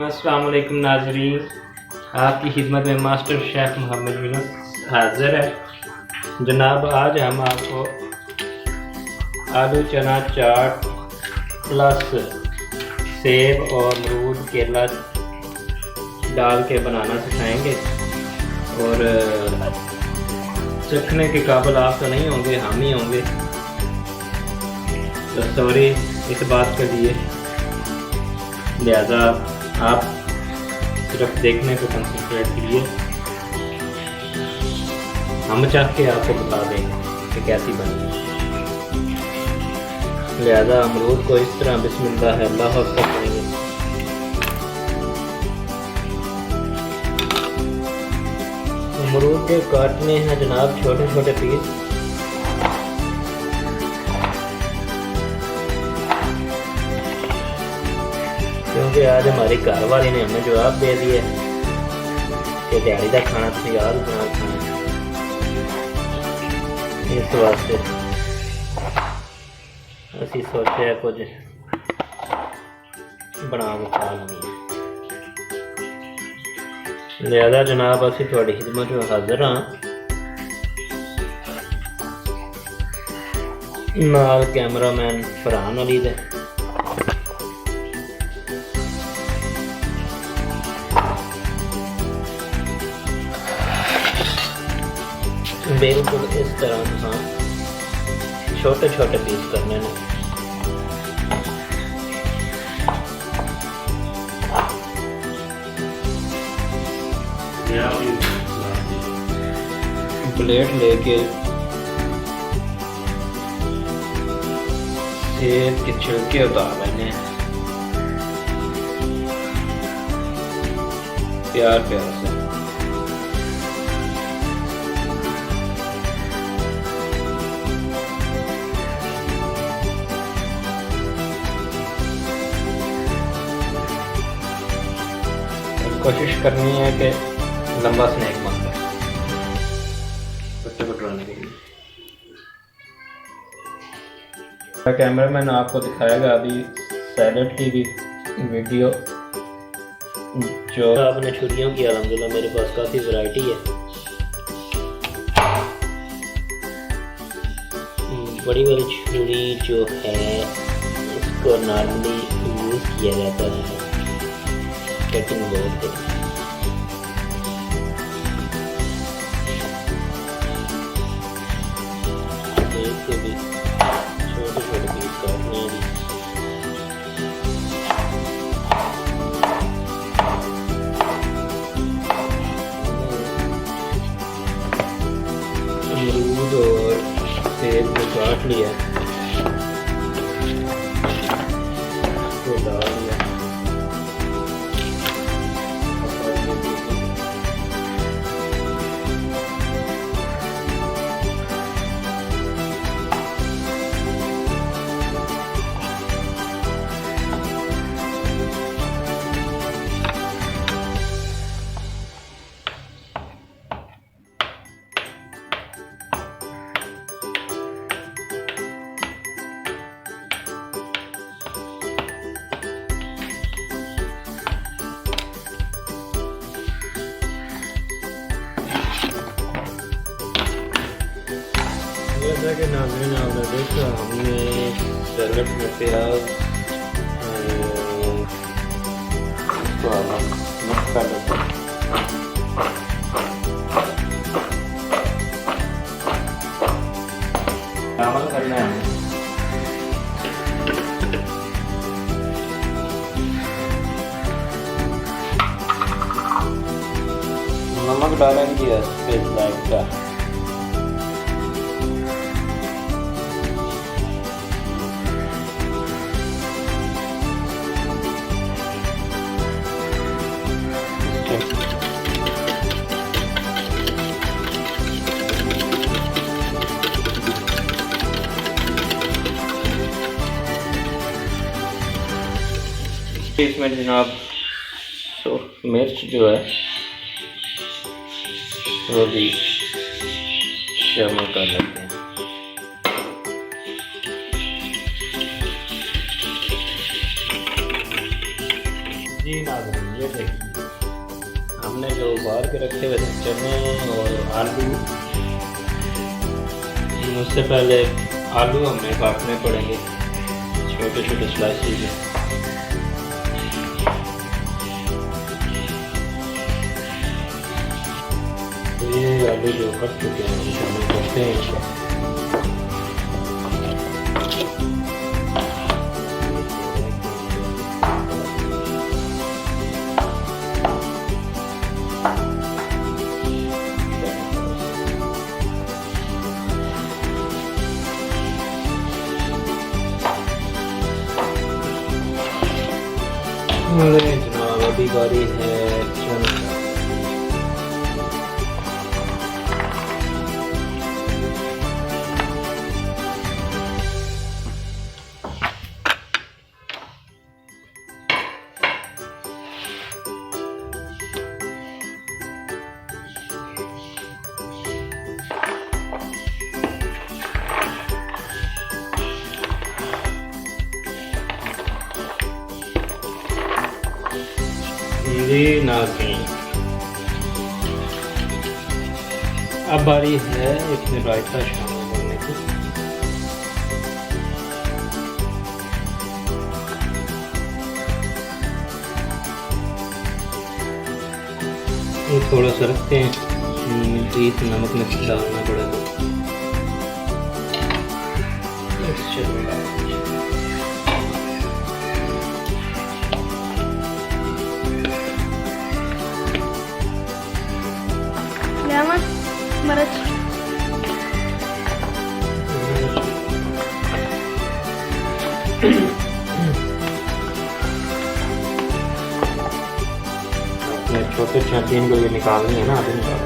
अस्सलाम वालेकुम नाजरीन, आपकी खिदमत में मास्टर शेफ़ मोहम्मद यूनुस हाज़िर है। जनाब, आज हम आपको आलू चना चाट प्लस सेब और अमरूद केला डाल के बनाना सिखाएंगे। और चखने के काबिल आप तो नहीं होंगे, हम ही होंगे, तो सॉरी इस बात के लिए। लिहाजा आप सिर्फ देखने को कंसंट्रेट कीजिए, हम चाह के आपको बता देंगे कि कैसी बनी। लिहाजा अमरूद को इस तरह बिस्मिल्लाह अल्लाह अकबर करेंगे। अमरूद के काटने हैं जनाब छोटे छोटे पीस। क्योंकि आज हमारी घर वाली ने हमें जवाब दे दिया कि दिहाड़ी का खाना तो याद बना खाना, इस वास्ते असी सोचा कुछ बना के खा लेंगे। लिहाजा जनाब असी थोड़ी खिदमत में हाजिर हाँ, नाल कैमरामैन फरहान अली दे। बिल्कुल इस तरह छोटे छोटे पीस करने हैं। प्लेट लेके सेब के छिलके उतार लेने हैं प्यार प्यार से। कोशिश करनी है कि लंबा स्नैक बन जाए बच्चे को डराने के लिए। कैमरामैन आपको दिखाएगा अभी सैलड की भी वीडियो, जो आपने छुरियों की अल्हम्दुलिल्लाह मेरे पास काफ़ी वैरायटी है। बड़ी वाली छुरी जो है इसको नॉर्मली यूज़ किया जाता है कटिंग बोर्ड पे। इसके भी छोटे छोटे पीस काटने हैं। अमरूद और सेब को काट लिया, तो डाल दिया। जैसा कि नाज़रीन आपने देखा, हमने सैलड में प्याज इसको मिक्स कर लेते हैं। चावल करना है, नमक डालेंगे स्पेस लाइक का। इसमें जनाब तो मिर्च जो है वो भी शामिल कर लेते हैं। जी नाज़रीन, ये देखिए हमने जो उबाल के रखे हुए थे चने और आलू, उससे पहले आलू हमें काटने पड़ेंगे छोटे छोटे स्लाइसेस में। तो ये आलू जो कट चुके हैं शामिल करते हैं। जनाब अभी बारी है चना। जी नाज़रीन, अब बारी है इसमें रायता शामिल करने की। ये थोड़ा सा रखते हैं, मज़ीद नमक में डालना पड़ेगा। मरच अपने छोटे छातीन को ये निकालनी है ना, अभी निकाल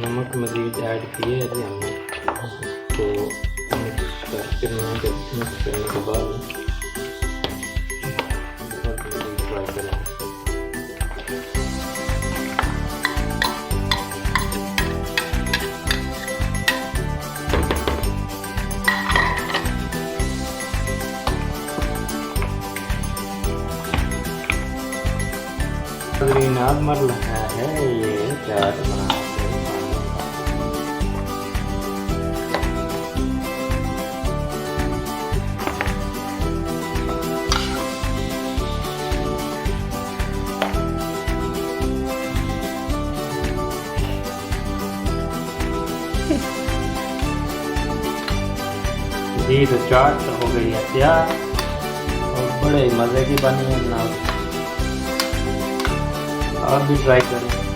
नमक मज़ीद ऐड किए अभी हमने, तो मिक्स करने के बाद फ्राई करें। अब मर रहा है ये चाट बनाना। जी तो चाट हो गई है तैयार और बड़े मज़े की बनी है। आप भी ट्राई करें।